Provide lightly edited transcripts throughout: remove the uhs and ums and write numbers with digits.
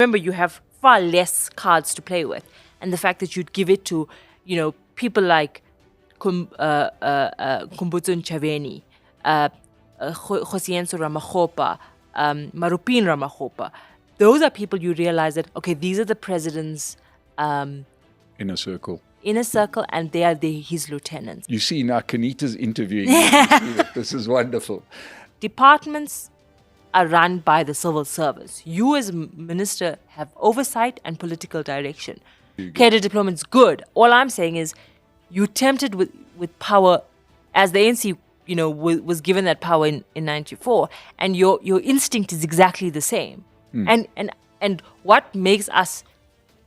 Remember, you have far less cards to play with, and the fact that you'd give it to, people like Kumbutso Ntshavheni, Kgosientsho Ramakgopa, Marupin Ramakgopa. Those are people you realize that, okay, these are the president's inner circle, and they are his lieutenants. You see, now Qaanitah's interviewing you. You see that? This is wonderful. Departments are run by the civil service. You as a minister have oversight and political direction. Cadre deployment's good. All I'm saying is you tempted with power as the ANC, was given that power in 94, and your instinct is exactly the same. And what makes us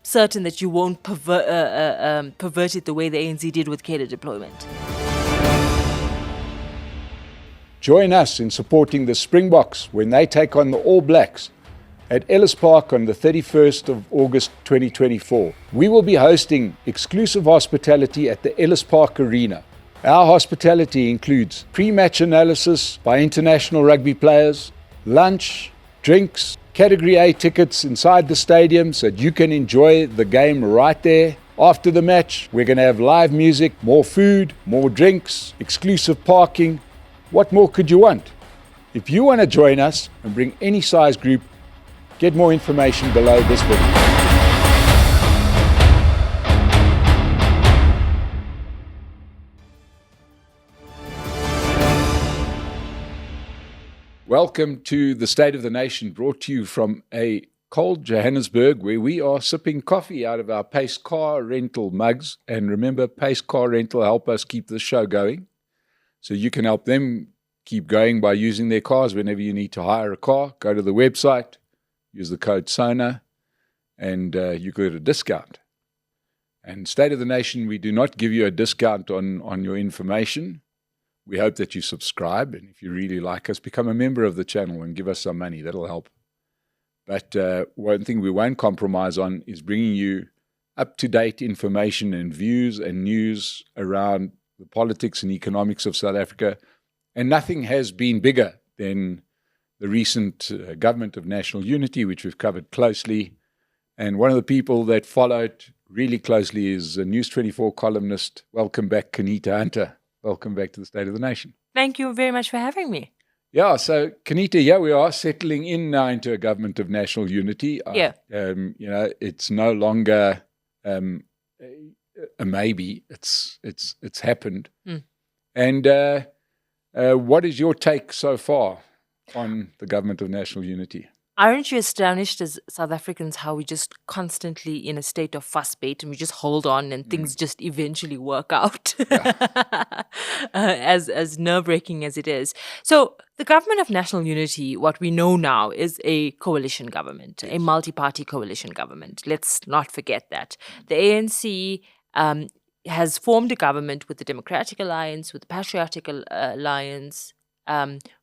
certain that you won't pervert it the way the ANC did with cadre deployment? Join us in supporting the Springboks when they take on the All Blacks at Ellis Park on the 31st of August 2024. We will be hosting exclusive hospitality at the Ellis Park Arena. Our hospitality includes pre-match analysis by international rugby players, lunch, drinks, Category A tickets inside the stadium so that you can enjoy the game right there. After the match, we're going to have live music, more food, more drinks, exclusive parking. What more could you want? If you want to join us and bring any size group, get more information below this video. Welcome to the State of the Nation, brought to you from a cold Johannesburg, where we are sipping coffee out of our Pace Car Rental mugs. And remember, Pace Car Rental help us keep the show going. So you can help them keep going by using their cars whenever you need to hire a car. Go to the website, use the code SONA, and you get a discount. And State of the Nation, we do not give you a discount on your information. We hope that you subscribe, and if you really like us, become a member of the channel and give us some money. That'll help. But one thing we won't compromise on is bringing you up-to-date information and views and news around the politics and economics of South Africa. And nothing has been bigger than the recent Government of National Unity, which we've covered closely. And one of the people that followed really closely is a News 24 columnist. Welcome back, Qaanitah Hunter. Welcome back to the State of the Nation. Thank you very much for having me. Yeah, so Qaanitah, we are settling in now into a Government of National Unity. Yeah. It's no longer a maybe. It's happened. And what is your take so far on the Government of National Unity? Aren't you astonished as South Africans how we just constantly in a state of fussbait and we just hold on and things just eventually work out? Yeah. As nerve-wracking as it is. So the Government of National Unity, what we know now, is a coalition government, a multi-party coalition government. Let's not forget that. The ANC has formed a government with the Democratic Alliance, with the Patriotic Alliance,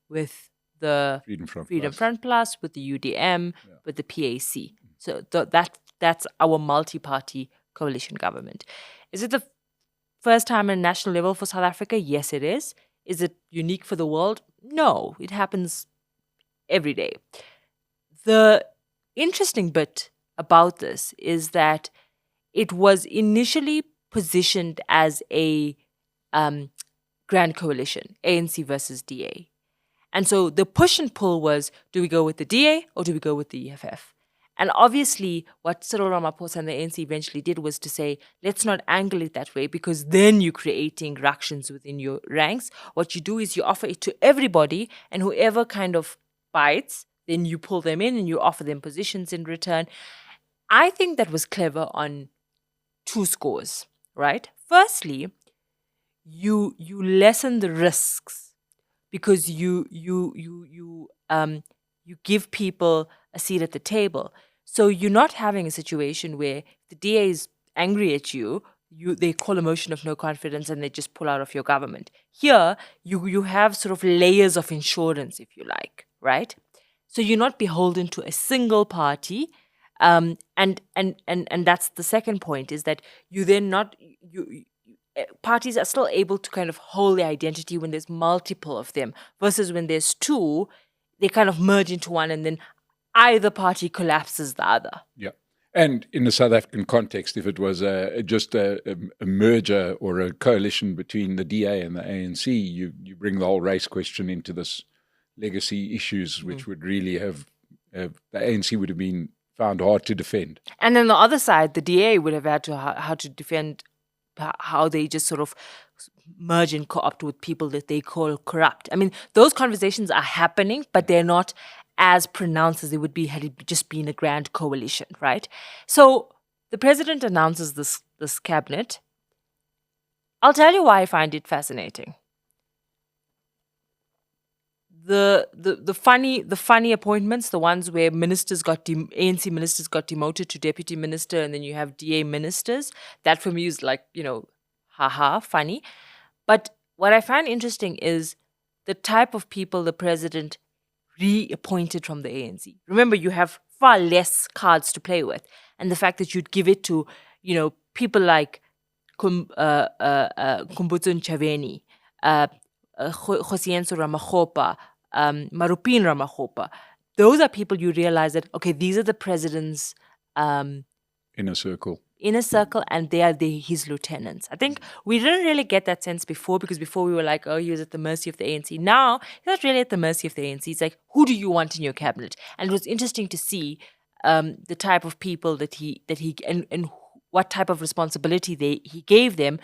with the Freedom Front Plus, with the UDM, with the PAC. So that's our multi-party coalition government. Is it the first time at a national level for South Africa? Yes, it is. Is it unique for the world? No, it happens every day. The interesting bit about this is that it was initially positioned as a grand coalition, ANC versus DA. And so the push and pull was, do we go with the DA or do we go with the EFF? And obviously what Cyril Ramaphosa and the ANC eventually did was to say, let's not angle it that way, because then you're creating ructions within your ranks. What you do is you offer it to everybody, and whoever kind of bites, then you pull them in and you offer them positions in return. I think that was clever on two scores, right? Firstly, you lessen the risks, because you give people a seat at the table. So you're not having a situation where the DA is angry at you, they call a motion of no confidence and they just pull out of your government. Here, you have sort of layers of insurance, if you like, right? So you're not beholden to a single party. And that's the second point, is that you then not... parties are still able to kind of hold their identity when there's multiple of them, versus when there's two, they kind of merge into one, and then either party collapses the other. Yeah. And in the South African context, if it was just a merger or a coalition between the DA and the ANC, you bring the whole race question into this legacy issues, which would really have the ANC would have been found hard to defend. And then the other side, the DA would have had to how to defend how they just sort of merge and co-opt with people that they call corrupt. I mean, those conversations are happening, but they're not as pronounced as they would be had it just been a grand coalition, right? So the president announces this cabinet. I'll tell you why I find it fascinating. The funny appointments, the ones where ANC ministers got demoted to deputy minister, and then you have DA ministers. That for me is like, haha, funny. But what I find interesting is the type of people the president reappointed from the ANC. Remember, you have far less cards to play with, and the fact that you'd give it to, people like Kumbutso Ntshavheni, Kgosientsho Ramakgopa, Marupin Ramakgopa. Those are people you realize that, okay, these are the president's inner circle, and they are his lieutenants. I think we didn't really get that sense before, because before we were like, oh, he was at the mercy of the ANC. Now, he's not really at the mercy of the ANC. It's like, who do you want in your cabinet? And it was interesting to see the type of people that he and what type of responsibility he gave them,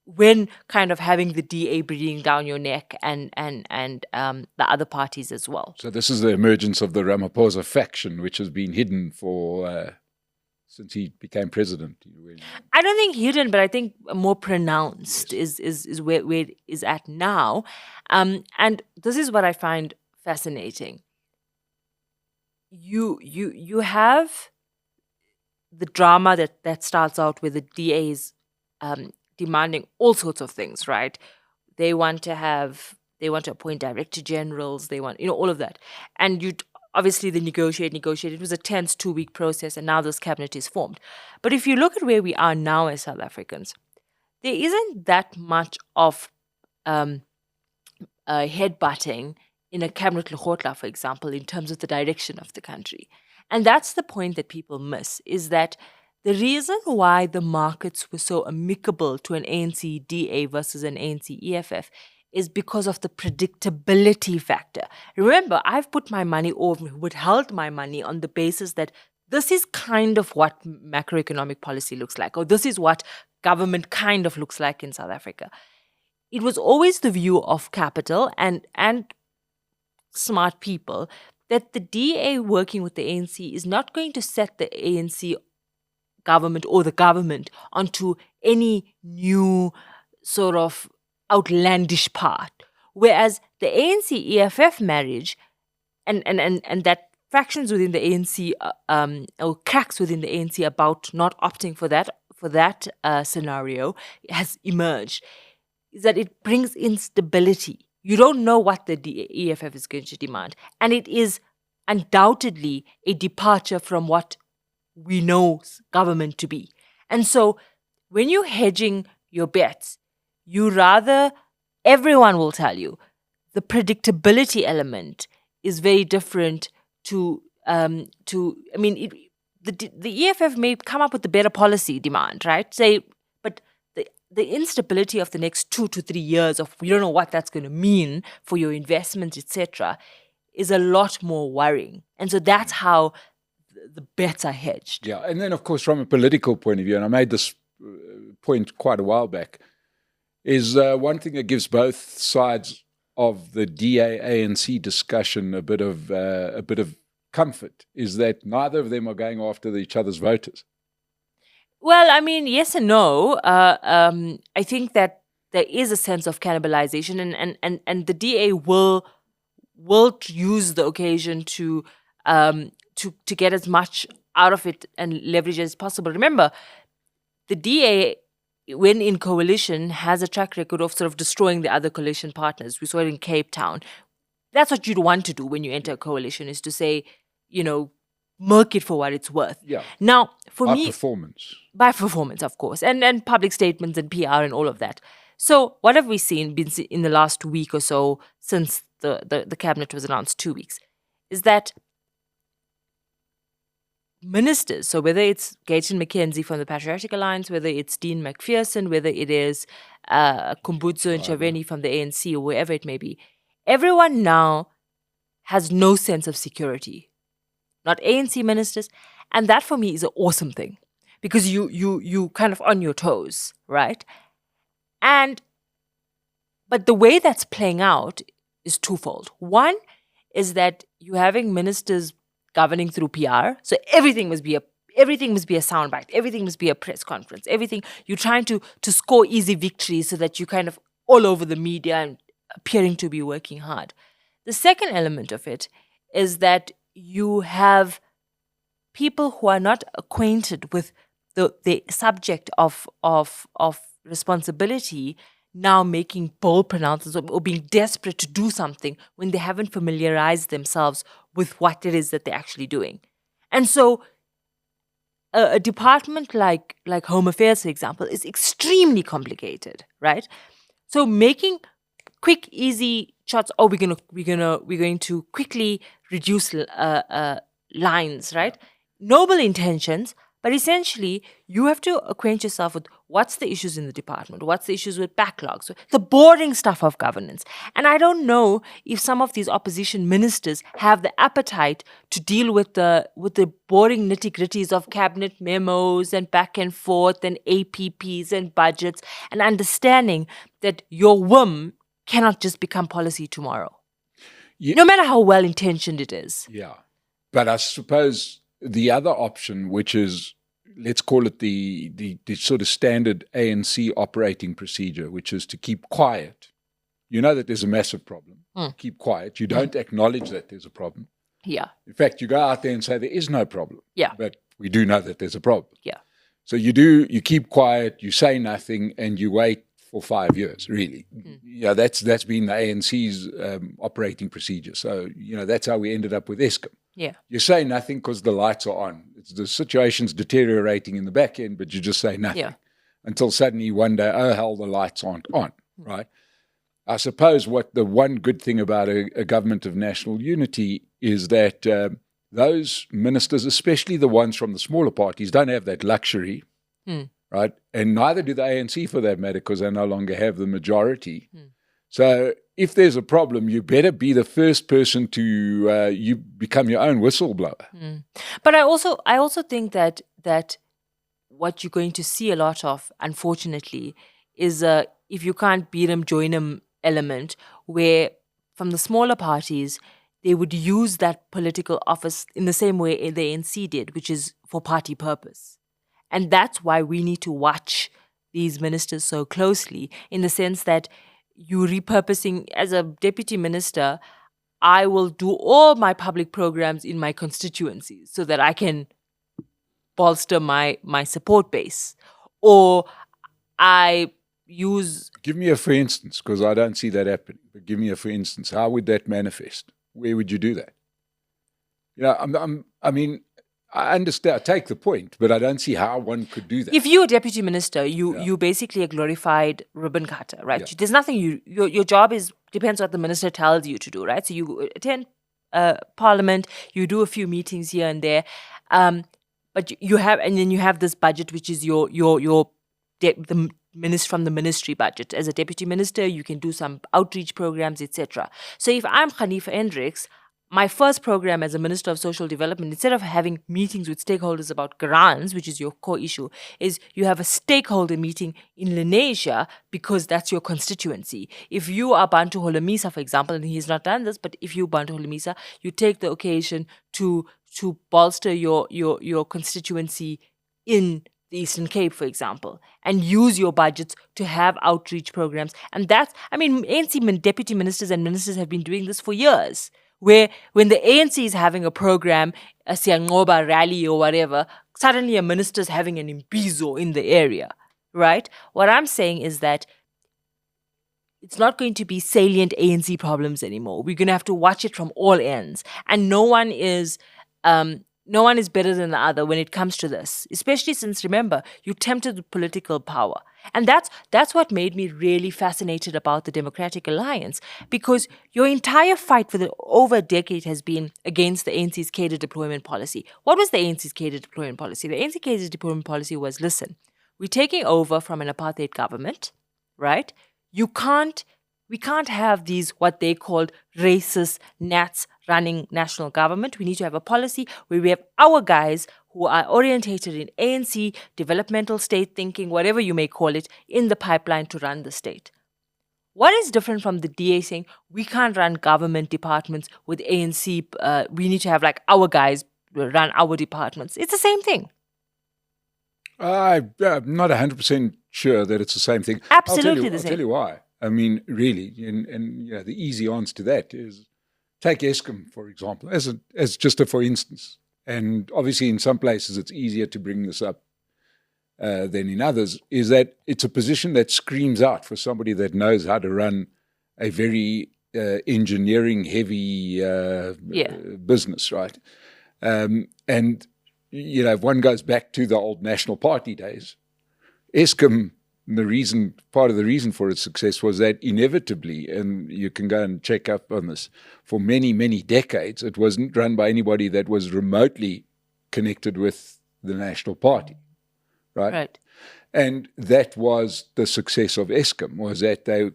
when kind of having the DA breathing down your neck and the other parties as well. So this is the emergence of the Ramaphosa faction, which has been hidden for since he became president. I don't think hidden, but I think more pronounced is where it is at now. And this is what I find fascinating. You have the drama that starts out with the DA's demanding all sorts of things, right? They want to appoint director generals. They want, all of that. And you obviously they negotiate. It was a tense 2-week process, and now this cabinet is formed. But if you look at where we are now as South Africans, there isn't that much of headbutting in a cabinet lekgotla, for example, in terms of the direction of the country. And that's the point that people miss, is that the reason why the markets were so amicable to an ANC DA versus an ANC EFF is because of the predictability factor. Remember, I've put my money or withheld my money on the basis that this is kind of what macroeconomic policy looks like, or this is what government kind of looks like in South Africa. It was always the view of capital and smart people that the DA working with the ANC is not going to set the ANC government or the government onto any new sort of outlandish path. Whereas the ANC EFF marriage and that factions within the ANC or cracks within the ANC about not opting for that scenario has emerged, is that it brings instability. You don't know what the EFF is going to demand. And it is undoubtedly a departure from what we know government to be. And so when you're hedging your bets, everyone will tell you, the predictability element is very different the EFF may come up with a better policy demand, right? But the instability of the next 2 to 3 years of we don't know what that's going to mean for your investment, etc., is a lot more worrying. And so that's how the bets are hedged. Yeah, and then of course from a political point of view, and I made this point quite a while back, is one thing that gives both sides of the DA-ANC discussion a bit of comfort is that neither of them are going after each other's voters. Well, I mean, yes and no. I think that there is a sense of cannibalization, and the DA will use the occasion to get as much out of it and leverage as possible. Remember, the DA, when in coalition, has a track record of sort of destroying the other coalition partners. We saw it in Cape Town. That's what you'd want to do when you enter a coalition, is to say, milk it for what it's worth. Yeah. Now, for By me... By performance, of course, and public statements and PR and all of that. So what have we been in the last week or so since the cabinet was announced, 2 weeks, is that ministers, so whether it's Gayton McKenzie from the Patriotic Alliance, whether it's Dean McPherson, whether it is Kumbutso and Chaveni from the ANC or wherever it may be, everyone now has no sense of security. Not ANC ministers. And that for me is an awesome thing because you kind of on your toes, right? But the way that's playing out is twofold. One is that you're having ministers governing through PR. So everything must be a soundbite. Everything must be a press conference. Everything you're trying to score easy victories so that you kind of all over the media and appearing to be working hard. The second element of it is that you have people who are not acquainted with the subject of responsibility now making bold pronouncements or being desperate to do something when they haven't familiarized themselves with what it is that they're actually doing. And so a department like Home Affairs, for example, is extremely complicated, right? So making quick, easy shots, we're going to quickly reduce lines, right? Noble intentions, but essentially you have to acquaint yourself with what's the issues in the department, what's the issues with backlogs, the boring stuff of governance. And I don't know if some of these opposition ministers have the appetite to deal with the boring nitty-gritties of cabinet memos and back and forth and APPs and budgets and understanding that your whim cannot just become policy tomorrow. Yeah. No matter how well-intentioned it is. Yeah. But I suppose the other option, which is, let's call it the sort of standard ANC operating procedure, which is to keep quiet. You know that there's a massive problem. Keep quiet. You don't acknowledge that there's a problem. Yeah. In fact, you go out there and say there is no problem. Yeah. But we do know that there's a problem. Yeah. So you keep quiet, you say nothing, and you wait for 5 years, really. Yeah, that's been the ANC's operating procedure. So, that's how we ended up with Eskom. Yeah. You say nothing because the lights are on. The situation's deteriorating in the back end, but you just say nothing until suddenly one day, oh, hell, the lights aren't on, right? I suppose what the one good thing about a government of national unity is that those ministers, especially the ones from the smaller parties, don't have that luxury, right? And neither do the ANC for that matter, because they no longer have the majority. So if there's a problem, you better be the first person to you become your own whistleblower. But I also think that what you're going to see a lot of, unfortunately, is if you can't beat them, join them element, where from the smaller parties, they would use that political office in the same way the ANC did, which is for party purpose. And that's why we need to watch these ministers so closely, in the sense that you repurposing, as a deputy minister, I will do all my public programs in my constituencies so that I can bolster my support base. Or I use... Give me a for instance, because I don't see that happening. But give me a for instance. How would that manifest? Where would you do that? I mean, I understand, I take the point, but I don't see how one could do that. If you're a deputy minister, you basically a glorified ribbon cutter, right? Yeah. There's nothing your job depends on what the minister tells you to do, right? So you attend parliament, you do a few meetings here and there, but you have this budget, which is the minister from the ministry budget. As a deputy minister, you can do some outreach programs, etc. So if I'm Qaanitah Hendricks, my first program as a Minister of Social Development, instead of having meetings with stakeholders about grants, which is your core issue, is you have a stakeholder meeting in Lenasia because that's your constituency. If you are Bantu Holomisa, for example, and he's not done this, but if you Bantu Holomisa, you take the occasion to bolster your constituency in the Eastern Cape, for example, and use your budgets to have outreach programs. And ANC deputy ministers and ministers have been doing this for years. Where when the ANC is having a program, a Siyangoba rally or whatever, suddenly a minister's having an imbizo in the area, right? What I'm saying is that it's not going to be salient ANC problems anymore. We're going to have to watch it from all ends. And no one is better than the other when it comes to this, especially since, remember, you're tempted with political power. And that's what made me really fascinated about the Democratic Alliance, because your entire fight for over a decade has been against the ANC's cadre deployment policy. What was the ANC's cadre deployment policy? The ANC cadre deployment policy was, listen, we're taking over from an apartheid government, right? We can't have these, what they called racist Nats running national government. We need to have a policy where we have our guys who are orientated in ANC, developmental state thinking, whatever you may call it, in the pipeline to run the state. What is different from the DA saying, we can't run government departments with ANC, we need to have like our guys run our departments? It's the same thing. I'm not 100% sure that it's the same thing. Absolutely the same. I'll tell you why. I mean, really, and the easy answer to that is take Eskom, for example, as just a for instance. And obviously in some places it's easier to bring this up than in others, is that it's a position that screams out for somebody that knows how to run a very engineering-heavy business, right? And, if one goes back to the old National Party days, Eskom, part of the reason for its success was that inevitably, and you can go and check up on this, for many, many decades, it wasn't run by anybody that was remotely connected with the National Party, right? And that was the success of Eskom, was that they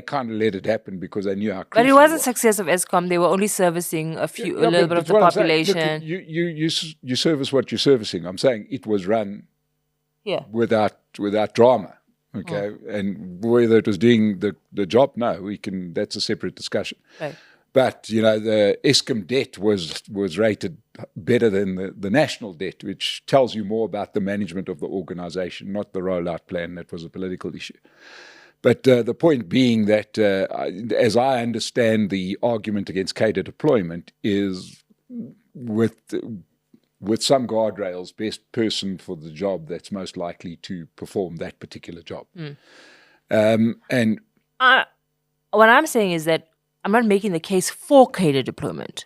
kind of let it happen because they knew how crucial. But it wasn't success of Eskom. They were only servicing a little bit of the population. Look, you service what you're servicing. I'm saying it was run without drama, okay? And whether it was doing the job, no, that's a separate discussion. Right. But, the Eskom debt was rated better than the national debt, which tells you more about the management of the organization, not the rollout plan. That was a political issue. But the point being that, as I understand the argument against cadre deployment, is with some guardrails, best person for the job that's most likely to perform that particular job. And what I'm saying is that I'm not making the case for cadre deployment.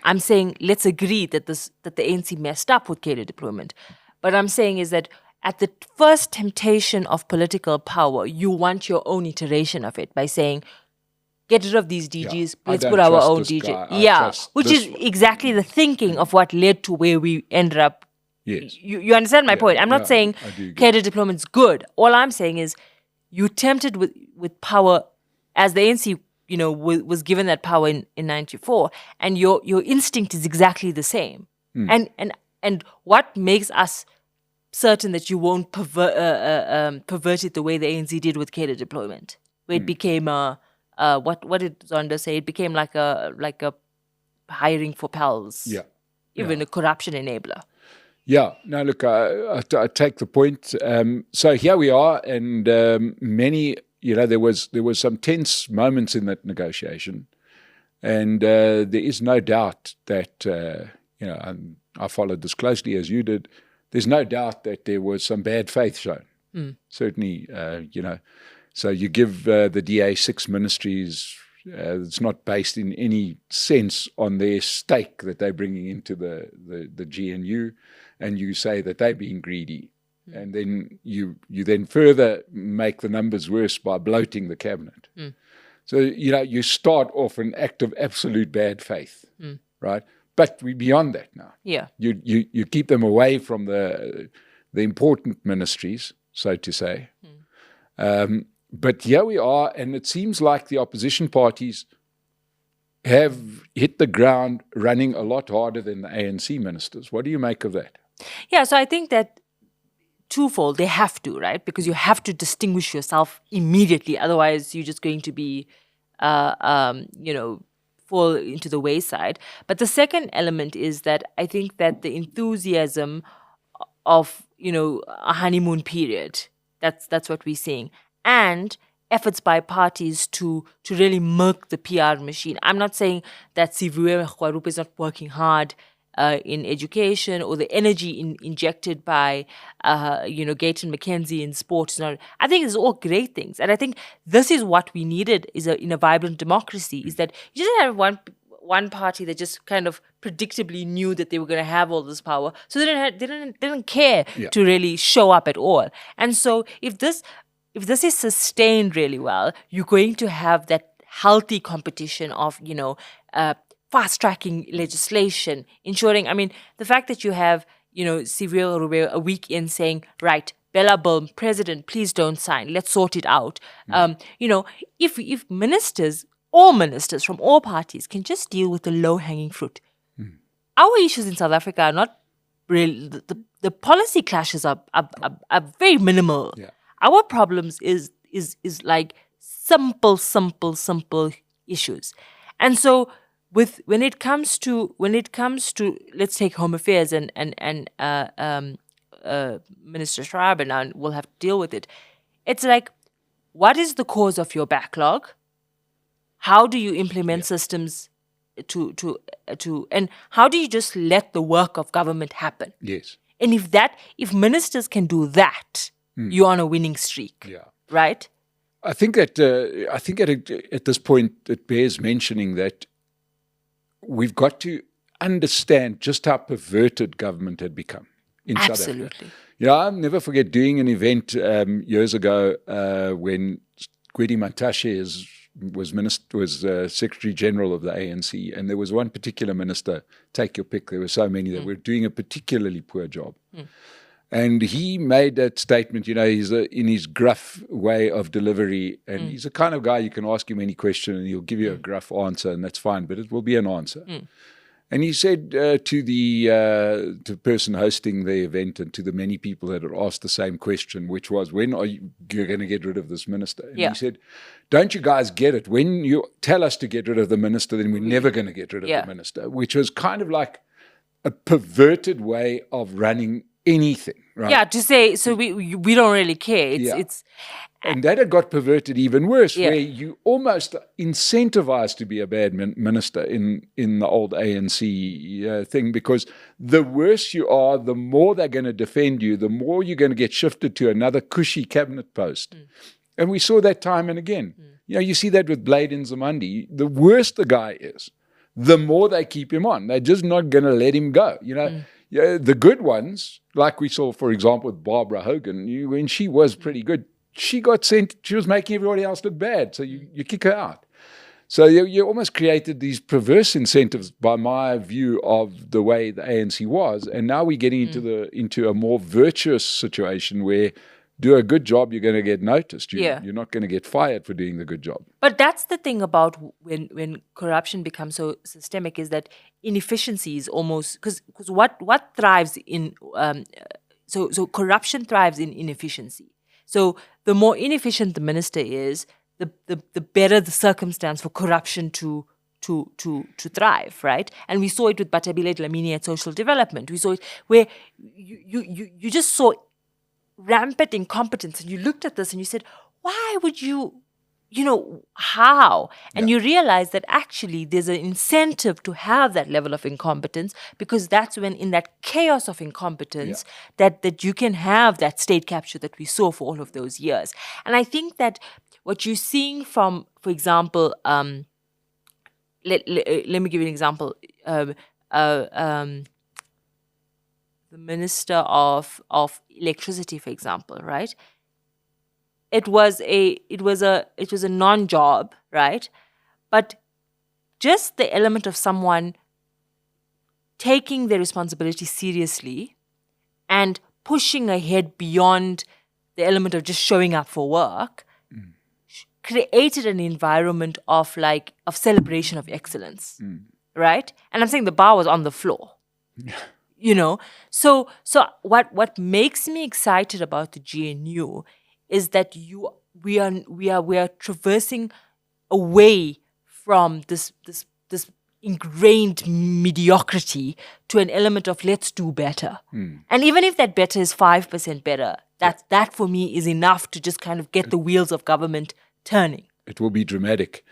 I'm saying let's agree that the ANC messed up with cadre deployment. But I'm saying is that at the first temptation of political power, you want your own iteration of it by saying, get rid of these DGs, let's put our own DG. Which is exactly the thinking of what led to where we ended up. Yes. You understand my point? I'm not saying cadre deployment's good. All I'm saying is you tempted with power as the ANC was given that power in 94, and your instinct is exactly the same. And what makes us certain that you won't pervert it the way the ANC did with cadre deployment, where it became what did Zondo say? It became like a hiring for pals. Even a corruption enabler. Yeah. No, look, I take the point. So here we are, and many. There was some tense moments in that negotiation, and there is no doubt that and I followed this closely as you did. There's no doubt that there was some bad faith shown. Certainly, So you give the DA 6 ministries. It's not based in any sense on their stake that they're bringing into the GNU, and you say that they're being greedy. And then you then further make the numbers worse by bloating the cabinet. So, you start off an act of absolute bad faith, right? But we're beyond that now. Yeah. You keep them away from the important ministries, so to say. But here we are, and it seems like the opposition parties have hit the ground running a lot harder than the ANC ministers. What do you make of that? Yeah, so I think that twofold, they have to, right? Because you have to distinguish yourself immediately. Otherwise, you're just going to be, fall into the wayside. But the second element is that I think that the enthusiasm of, a honeymoon period, that's what we're seeing. And efforts by parties to really milk the PR machine. I'm not saying that Sivuwe Khwarupe is not working hard in education, or the energy injected by, Gayton McKenzie in sport. I think it's all great things. And I think this is what we needed in a vibrant democracy, is that you just have one party that just kind of predictably knew that they were going to have all this power, so they didn't care to really show up at all. And so if this is sustained really well, you're going to have that healthy competition of fast tracking legislation, ensuring. I mean, the fact that you have Cyril Roubaix a week in saying, right, Bella Boom, President, please don't sign. Let's sort it out. If ministers, all ministers from all parties, can just deal with the low-hanging fruit. Our issues in South Africa are not really, the policy clashes are very minimal. Yeah. Our problems is like simple issues. And so when it comes to let's take Home Affairs and Minister Schreiber now, and we'll have to deal with it. It's like, what is the cause of your backlog? How do you implement systems and how do you just let the work of government happen? Yes. And if ministers can do that, you're on a winning streak. Yeah. Right? I think that at this point it bears mentioning that we've got to understand just how perverted government had become in South Africa. Absolutely. I'll never forget doing an event years ago when Gwedi Mantashe was Secretary General of the ANC, and there was one particular minister, take your pick, there were so many that were doing a particularly poor job. And he made that statement, he's in his gruff way of delivery, and he's the kind of guy you can ask him any question and he'll give you a gruff answer, and that's fine, but it will be an answer. And he said to the person hosting the event and to the many people that had asked the same question, which was, when are you going to get rid of this minister? And he said, don't you guys get it? When you tell us to get rid of the minister, then we're never going to get rid of the minister, which was kind of like a perverted way of running anything, right? Yeah, to say, so we don't really care. It's and that had got perverted even worse, where you almost incentivized to be a bad minister in the old ANC thing, because the worse you are, the more they're going to defend you, the more you're going to get shifted to another cushy cabinet post. And we saw that time and again. You see that with Blade in Zamandi. The worse the guy is, the more they keep him on. They're just not going to let him go. The good ones, like we saw, for example, with Barbara Hogan, when she was pretty good, she got sent, she was making everybody else look bad, so you kick her out. So you almost created these perverse incentives, by my view, of the way the ANC was, and now we're getting into a more virtuous situation where do a good job, you're going to get noticed. You're not going to get fired for doing the good job. But that's the thing about when corruption becomes so systemic, is that inefficiency is almost, because what thrives in so corruption thrives in inefficiency. So the more inefficient the minister is, the better the circumstance for corruption to thrive, right? And we saw it with Batabile Dlamini at Social Development. We saw it where you just saw rampant incompetence, and you looked at this and you said, why would you how? And you realize that actually there's an incentive to have that level of incompetence, because that's when, in that chaos of incompetence, that you can have that state capture that we saw for all of those years. And I think that what you're seeing from, for example, let me give you an example. The Minister of Electricity, for example, right? It was a non-job, right? But just the element of someone taking their responsibility seriously and pushing ahead beyond the element of just showing up for work created an environment of celebration of excellence, right? And I'm saying the bar was on the floor. So what makes me excited about the GNU is that we are traversing away from this ingrained mediocrity to an element of let's do better. And even if that better is 5% better, that for me is enough to just kind of get the wheels of government turning. It will be dramatic.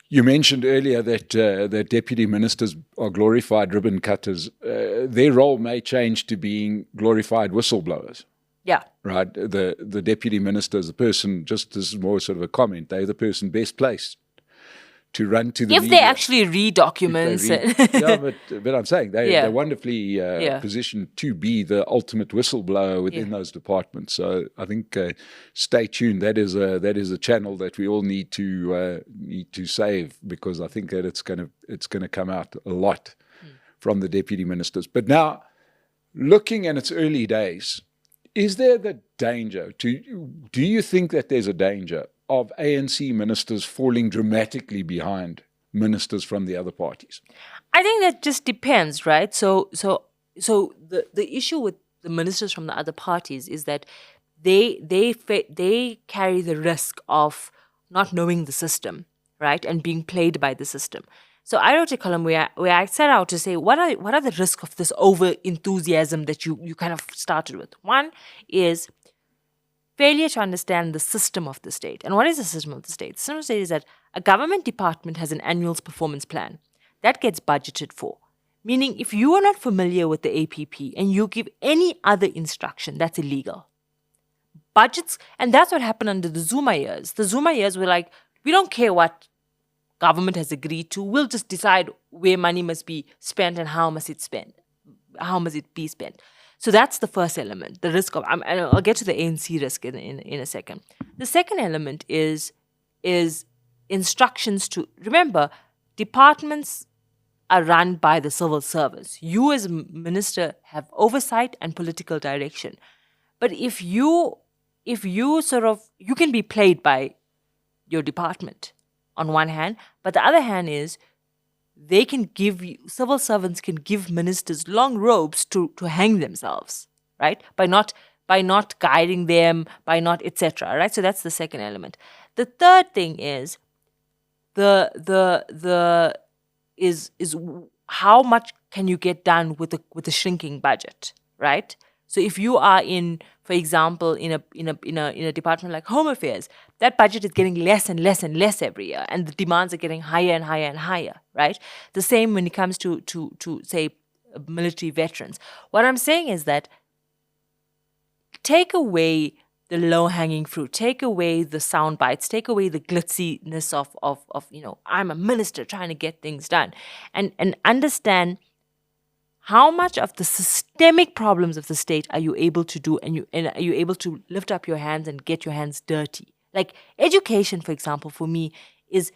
You mentioned earlier that deputy ministers are glorified ribbon cutters. Their role may change to being glorified whistleblowers. Yeah. Right? The deputy minister is the person, just this is more sort of a comment, they're the person best placed to run to the if media. they actually read documents. But I'm saying they're wonderfully Yeah. positioned to be the ultimate whistleblower within those departments. So I think stay tuned. That is a channel that we all need to save, because I think that it's going to come out a lot from the deputy ministers. But now, looking at its early days, is there the danger? Do you think that there's a danger of ANC ministers falling dramatically behind ministers from the other parties? I think that just depends, right? So the issue with the ministers from the other parties is that they carry the risk of not knowing the system, right, and being played by the system. So I wrote a column where I set out to say what are the risks of this over enthusiasm that you kind of started with. One is failure to understand the system of the state. And what is the system of the state? The system of the state is that a government department has an annual performance plan that gets budgeted for. Meaning, if you are not familiar with the APP and you give any other instruction, that's illegal. Budgets, and that's what happened under the Zuma years. The Zuma years were like, we don't care what government has agreed to. We'll just decide where money must be spent and how must it be spent. So that's the first element, the risk of. And I'll get to the ANC risk in a second. The second element is instructions to remember. Departments are run by the civil service. You as a minister have oversight and political direction. But if you you can be played by your department on one hand, but the other hand is civil servants can give ministers long ropes to hang themselves, right? By not guiding them, by not etc. Right? So that's the second element. The third thing is is how much can you get done with a shrinking budget, right? So if you are for example, in a department like Home Affairs, that budget is getting less and less and less every year, and the demands are getting higher and higher and higher, right? The same when it comes to say military veterans. What I'm saying is that take away the low-hanging fruit, take away the sound bites, take away the glitziness of I'm a minister trying to get things done, and understand how much of the systemic problems of the state are you able to do, and are you able to lift up your hands and get your hands dirty? Like education, for example, for me is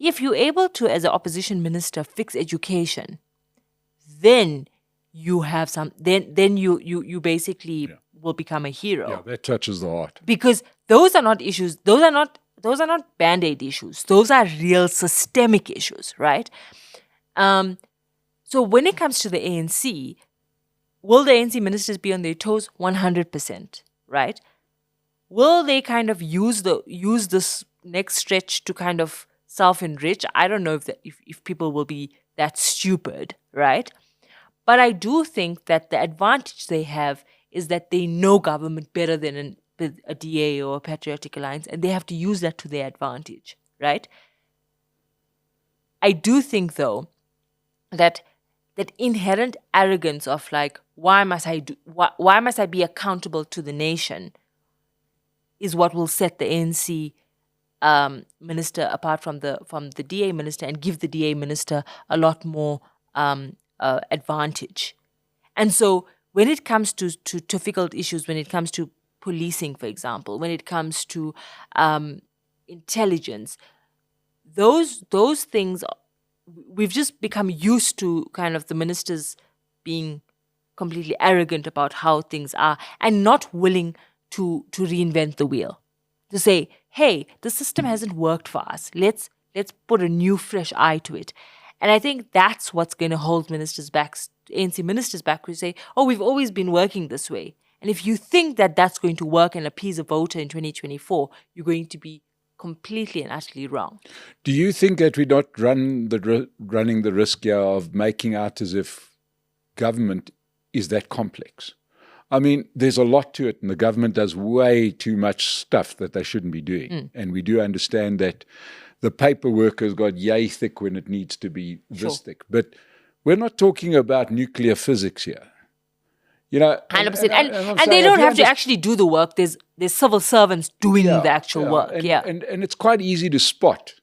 if you're able to, as an opposition minister, fix education, then you have then you basically will become a hero. Yeah, that touches the heart. Because those are not issues. Those are not Band-Aid issues. Those are real systemic issues, right? So when it comes to the ANC, will the ANC ministers be on their toes? 100%, right? Will they kind of use this next stretch to kind of self-enrich? I don't know if people will be that stupid, right? But I do think that the advantage they have is that they know government better than a DA or a Patriotic Alliance, and they have to use that to their advantage, right? I do think, though, that inherent arrogance of like, why must I be accountable to the nation, is what will set the ANC minister apart from the DA minister and give the DA minister a lot more advantage. And so when it comes to difficult issues, when it comes to policing, for example, when it comes to intelligence, those things, we've just become used to kind of the ministers being completely arrogant about how things are and not willing to reinvent the wheel. To say, hey, the system hasn't worked for us. Let's put a new, fresh eye to it. And I think that's what's going to hold ministers back, ANC ministers back, who say, oh, we've always been working this way. And if you think that that's going to work and appease a voter in 2024, you're going to be completely and utterly wrong. Do you think that we're not running the risk here of making out as if government is that complex? I mean, there's a lot to it, and the government does way too much stuff that they shouldn't be doing. And we do understand that the paperwork has got yay thick when it needs to be this thick. But we're not talking about nuclear physics here. 100%. And they don't have to actually do the work. There's civil servants doing the actual work. And it's quite easy to spot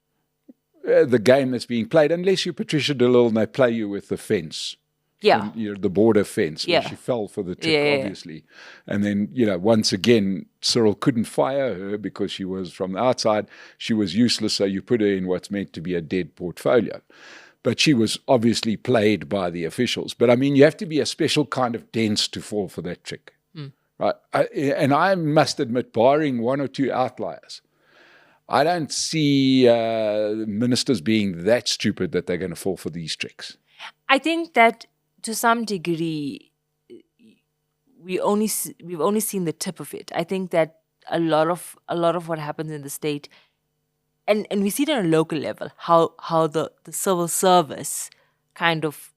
the game that's being played, unless you're Patricia DeLille and they play you with the fence. Yeah. The border fence, where she fell for the trick, obviously. And then, once again, Cyril couldn't fire her because she was from the outside. She was useless, so you put her in what's meant to be a dead portfolio. But she was obviously played by the officials. But, I mean, you have to be a special kind of dense to fall for that trick. Right? And I must admit, barring one or two outliers, I don't see ministers being that stupid that they're going to fall for these tricks. I think that to some degree, we've only seen the tip of it. I think that a lot of what happens in the state, and we see it on a local level, how the civil service kind of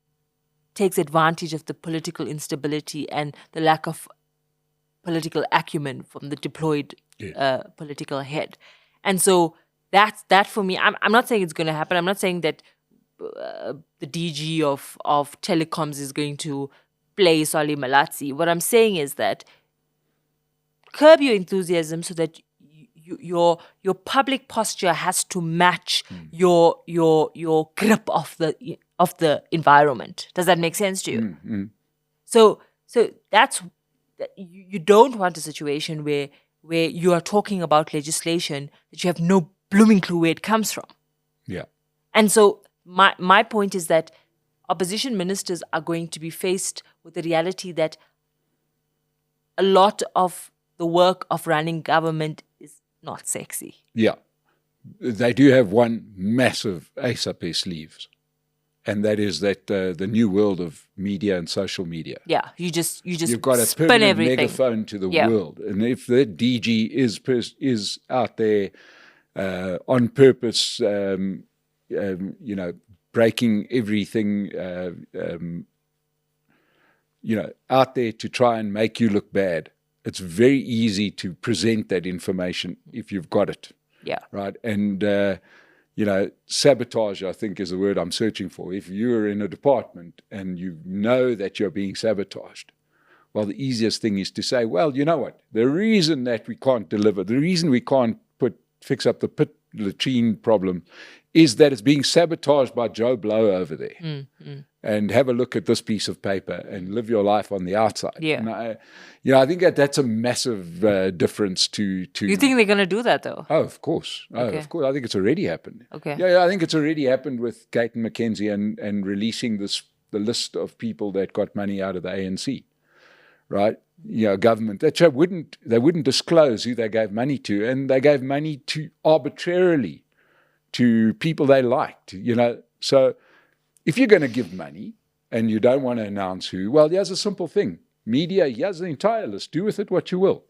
takes advantage of the political instability and the lack of political acumen from the deployed political head. And so that for me, I'm not saying it's going to happen. I'm not saying that the DG of telecoms is going to play Solly Malatsi. What I'm saying is that curb your enthusiasm so that your public posture has to match your grip of the environment. Does that make sense to you? So that's you don't want a situation where you are talking about legislation that you have no blooming clue where it comes from. Yeah. And so my point is that opposition ministers are going to be faced with the reality that a lot of the work of running government is not sexy. Yeah. They do have one massive ace up their sleeves, and that is that the new world of media and social media. Yeah, you've got a spin permanent everything. megaphone to the world, and if the DG is out there on purpose, breaking everything, out there to try and make you look bad, it's very easy to present that information if you've got it. Yeah. Right. And, sabotage, I think, is the word I'm searching for. If you're in a department and you know that you're being sabotaged, well, the easiest thing is to say, well, you know what? The reason that we can't deliver, the reason we can't fix up the pit latrine problem is that it's being sabotaged by Joe Blow over there. And have a look at this piece of paper and live your life on the outside. Yeah. And I think that's a massive difference to. You think they're going to do that, though? Oh, of course. Okay. Of course. I think it's already happened. Okay. Yeah, I think it's already happened with Gayton McKenzie and releasing the list of people that got money out of the ANC. Right? Government. They wouldn't disclose who they gave money to, and they gave money to arbitrarily to people they liked. So if you're going to give money and you don't want to announce who, well, here's a simple thing. Media, here's the entire list. Do with it what you will.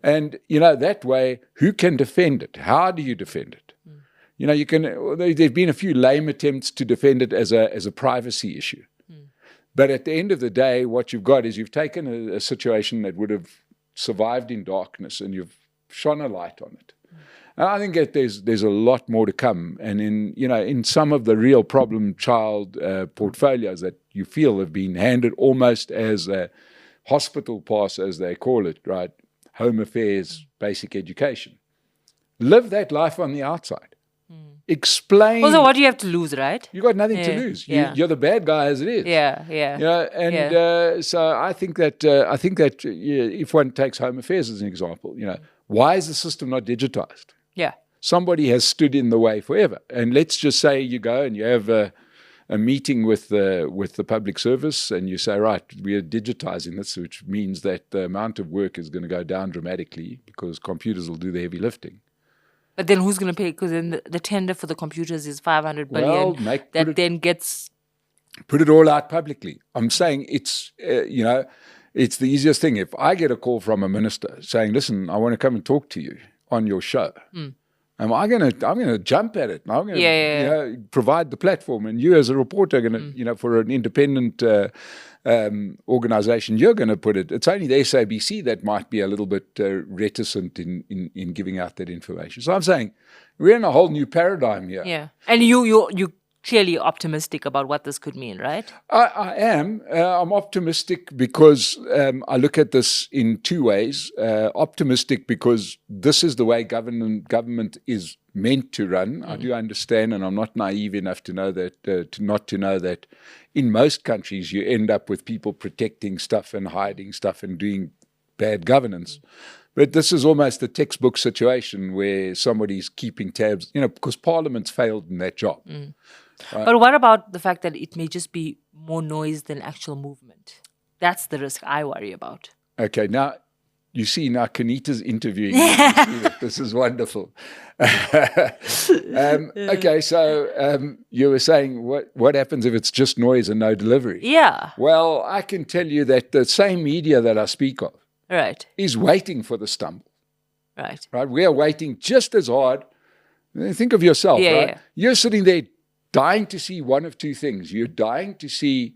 And, that way, who can defend it? How do you defend it? You can. There've been a few lame attempts to defend it as a privacy issue. But at the end of the day, what you've got is you've taken a situation that would have survived in darkness and you've shone a light on it. And I think that there's a lot more to come. And in some of the real problem child portfolios that you feel have been handed almost as a hospital pass, as they call it, right? Home affairs, basic education. Live that life on the outside. Explain. Also, what do you have to lose, right? You got nothing to lose. You're the bad guy as it is. So I think that if one takes home affairs as an example, why is the system not digitized? Yeah. Somebody has stood in the way forever. And let's just say you go and you have a meeting with the public service and you say, right, we are digitizing this, which means that the amount of work is going to go down dramatically because computers will do the heavy lifting. But then who's going to pay? Because then the tender for the computers is 500 billion. Put it all out publicly. I'm saying it's the easiest thing. If I get a call from a minister saying, listen, I want to come and talk to you on your show, I'm going to jump at it. And I'm going to provide the platform. And you as a reporter are going to, for an independent organization, you're going to put it. It's only the SABC that might be a little bit reticent in giving out that information. So I'm saying we're in a whole new paradigm here. Yeah. And you clearly optimistic about what this could mean, right? I am. I'm optimistic because I look at this in two ways. Optimistic because this is the way government is meant to run. I do understand, and I'm not naive enough to know that to know that in most countries you end up with people protecting stuff and hiding stuff and doing bad governance. But this is almost a textbook situation where somebody's keeping tabs, because Parliament's failed in that job. Right. But what about the fact that it may just be more noise than actual movement? That's the risk I worry about. Okay, now you see, Qaanitah's interviewing me. You see that? This is wonderful. Okay, so you were saying what happens if it's just noise and no delivery? Yeah. Well, I can tell you that the same media that I speak of is waiting for the stumble. Right. We are waiting just as hard. Think of yourself, right? Yeah. You're sitting there dying to see one of two things. You're dying to see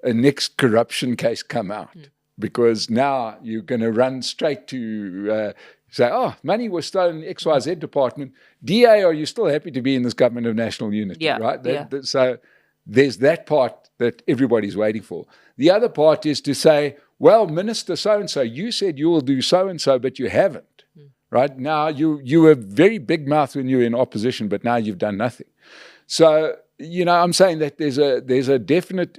a next corruption case come out because now you're going to run straight to say, money was stolen in XYZ department. DA, are you still happy to be in this government of national unity? Yeah. Right? So there's that part that everybody's waiting for. The other part is to say, well, Minister so-and-so, you said you will do so-and-so, but you haven't. Right? Now, you were very big mouth when you were in opposition, but now you've done nothing. So, I'm saying that there's a definite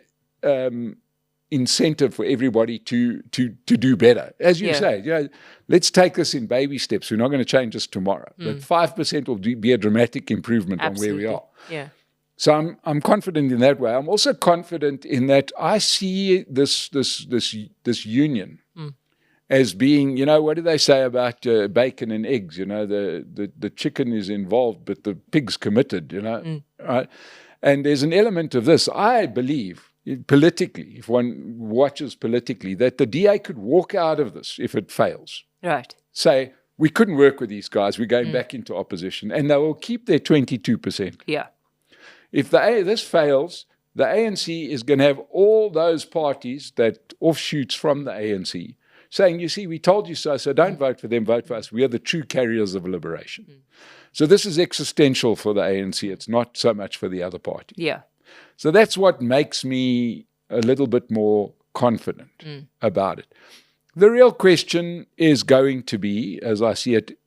incentive for everybody to do better. As you say, let's take this in baby steps. We're not going to change this tomorrow. But 5% will be a dramatic improvement on where we are. Yeah. So I'm confident in that way. I'm also confident in that I see this union as being, what do they say about bacon and eggs? The chicken is involved, but the pig's committed, right? And there's an element of this. I believe, politically, if one watches politically, that the DA could walk out of this if it fails. Right. Say, we couldn't work with these guys. We're going back into opposition. And they will keep their 22%. Yeah. If this fails, the ANC is going to have all those parties that offshoots from the ANC saying, you see, we told you so, so don't vote for them, vote for us. We are the true carriers of liberation. So this is existential for the ANC. It's not so much for the other party. Yeah. So that's what makes me a little bit more confident about it. The real question is going to be, as I see it,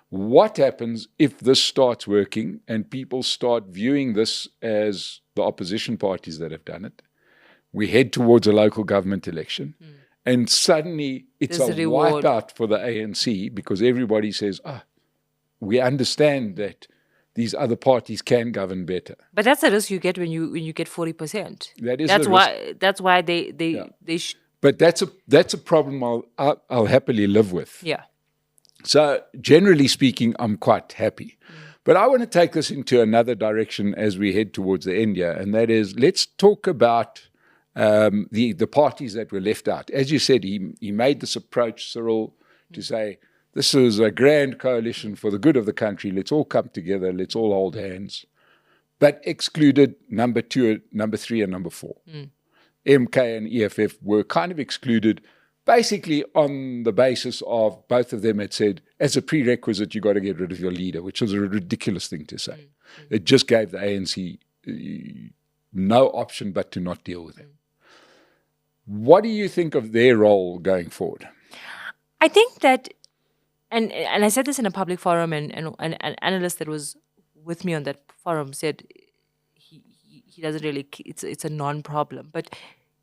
what happens if this starts working and people start viewing this as the opposition parties that have done it? We head towards a local government election. And suddenly it's a wipeout for the ANC because everybody says, we understand that these other parties can govern better. But that's the risk you get when you get 40%. That's why they But that's a problem I'll happily live with. Yeah. So generally speaking, I'm quite happy. But I want to take this into another direction as we head towards the end here, and that is let's talk about the parties that were left out. As you said, he made this approach, Cyril, to say, this is a grand coalition for the good of the country. Let's all come together. Let's all hold hands. But excluded number 2, number 3, and number 4. MK and EFF were kind of excluded basically on the basis of both of them had said, as a prerequisite, you got to get rid of your leader, which was a ridiculous thing to say. It just gave the ANC no option but to not deal with him. What do you think of their role going forward? I think that, and I said this in a public forum, and an analyst that was with me on that forum said he doesn't really, it's a non-problem, but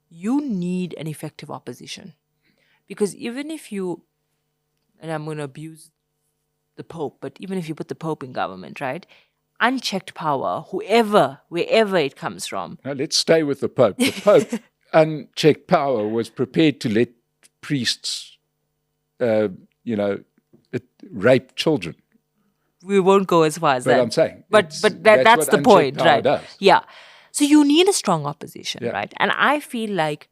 you need an effective opposition. Because even if you, and I'm going to abuse the Pope, but even if you put the Pope in government, right? Unchecked power, wherever it comes from. Now, let's stay with the Pope. The Pope, unchecked power, was prepared to let priests, rape children. We won't go as far as that. But I'm saying. But that's the point, right? Does. Yeah. So you need a strong opposition, right? And I feel like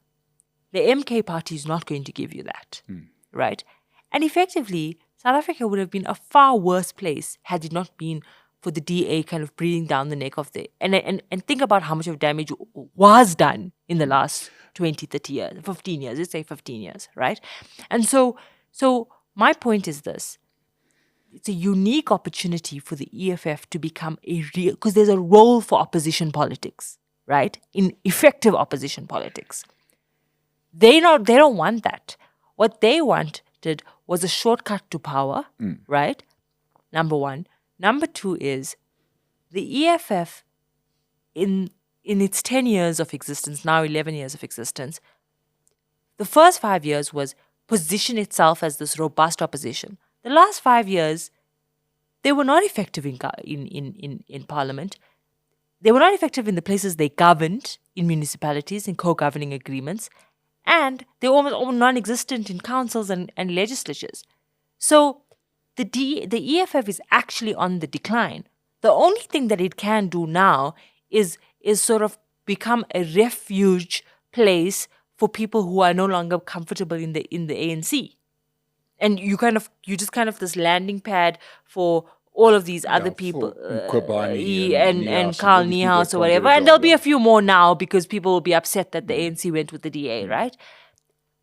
the MK party is not going to give you that, right? And effectively, South Africa would have been a far worse place had it not been for the DA kind of breathing down the neck of the... And think about how much of damage was done in the last 20, 30 years, 15 years, let's say 15 years, right? And so my point is this. it's a unique opportunity for the EFF to become a real, because there's a role for opposition politics, right? In effective opposition politics. They don't want that. What they wanted was a shortcut to power, right? Number one. Number two is the EFF in its 10 years of existence, now 11 years of existence, the first 5 years was position itself as this robust opposition. The last 5 years, they were not effective in parliament. They were not effective in the places they governed, in municipalities, in co-governing agreements, and they were almost non-existent in councils and legislatures. So the EFF is actually on the decline. The only thing that it can do now is sort of become a refuge place for people who are no longer comfortable in the ANC. And you just kind of this landing pad for all of these other people, Kobani and Carl Niehaus or whatever. And there'll be a few more now because people will be upset that the ANC went with the DA, right?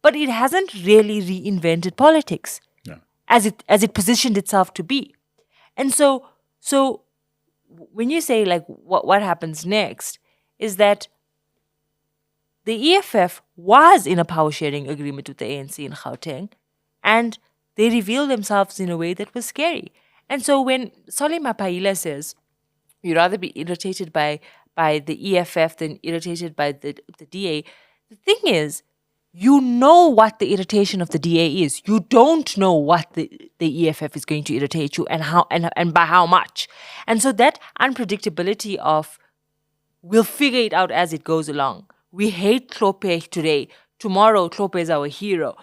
But it hasn't really reinvented politics as it positioned itself to be. And so when you say like what happens next is that the EFF was in a power sharing agreement with the ANC in Gauteng, and they revealed themselves in a way that was scary. And so when Solly Mapaila says you'd rather be irritated by the EFF than irritated by the DA, the thing is, you know what the irritation of the DA is. You don't know what the EFF is going to irritate you and how and by how much. And so that unpredictability of we'll figure it out as it goes along. We hate Tlhophe today. Tomorrow, Tlhophe is our hero.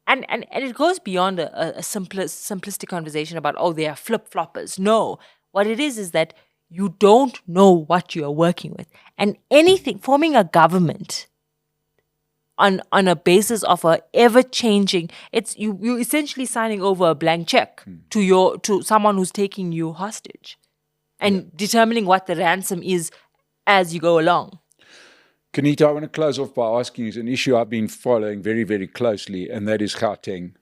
And it goes beyond a simplistic conversation about, oh, they are flip-floppers. No. What it is that you don't know what you are working with. And forming a government on a basis of a ever-changing, it's you essentially signing over a blank check to someone who's taking you hostage and determining what the ransom is as you go along. Qaanitah, I want to close off by asking you an issue I've been following very, very closely, and that is Gauteng.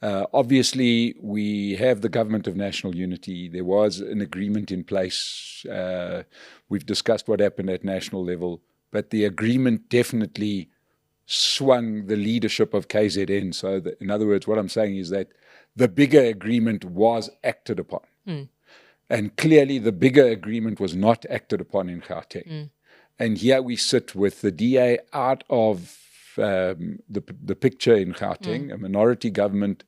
Obviously, we have the government of national unity. There was an agreement in place. We've discussed what happened at national level, but the agreement definitely swung the leadership of KZN. So, in other words, what I'm saying is that the bigger agreement was acted upon. And clearly, the bigger agreement was not acted upon in Gauteng. And here we sit with the DA out of the picture in Gauteng, a minority government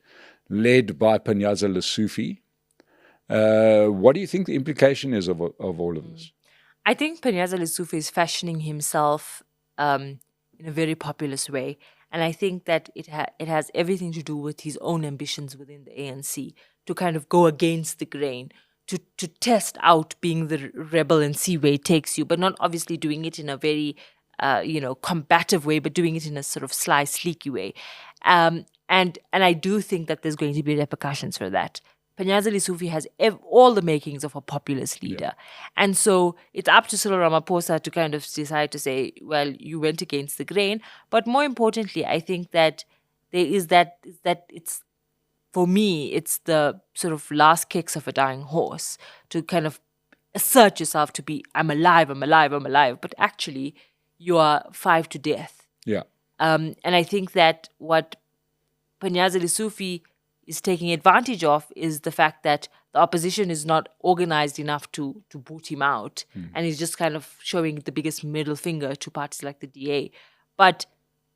led by Panyaza Lesufi. What do you think the implication is of all of this? I think Panyaza Lesufi is fashioning himself in a very populist way. And I think that it has everything to do with his own ambitions within the ANC to kind of go against the grain, to test out being the rebel and see where it takes you, but not obviously doing it in a very, combative way, but doing it in a sort of sly, sleeky way. And I do think that there's going to be repercussions for that. Panyaza Lesufi has all the makings of a populist leader. And so it's up to Cyril Ramaphosa to kind of decide to say, well, you went against the grain. But more importantly, I think that there is that it's, for me, it's the sort of last kicks of a dying horse to kind of assert yourself to be, I'm alive. But actually, you are five to death. And I think that what Panyaza Lesufi is taking advantage of is the fact that the opposition is not organized enough to boot him out. And he's just kind of showing the biggest middle finger to parties like the DA. But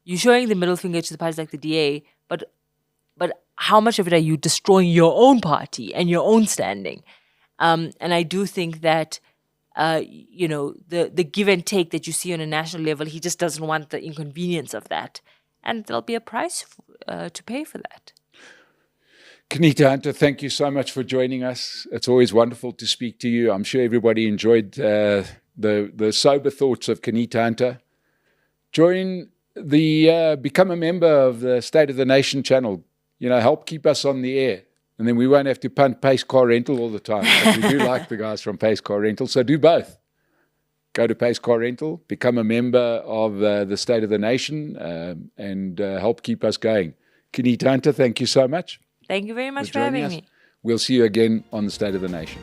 you're showing the middle finger to the parties like the DA, but how much of it are you destroying your own party and your own standing? And I do think that, the give and take that you see on a national level, he just doesn't want the inconvenience of that. And there'll be a price to pay for that. Qaanitah Hunter, thank you so much for joining us. It's always wonderful to speak to you. I'm sure everybody enjoyed the sober thoughts of Qaanitah Hunter. Become a member of the State of the Nation channel. Help keep us on the air. And then we won't have to punt Pace Car Rental all the time. But we do like the guys from Pace Car Rental. So do both. Go to Pace Car Rental, become a member of the State of the Nation, and help keep us going. Qaanitah Hunter, thank you so much. Thank you very much for having me. We'll see you again on the State of the Nation.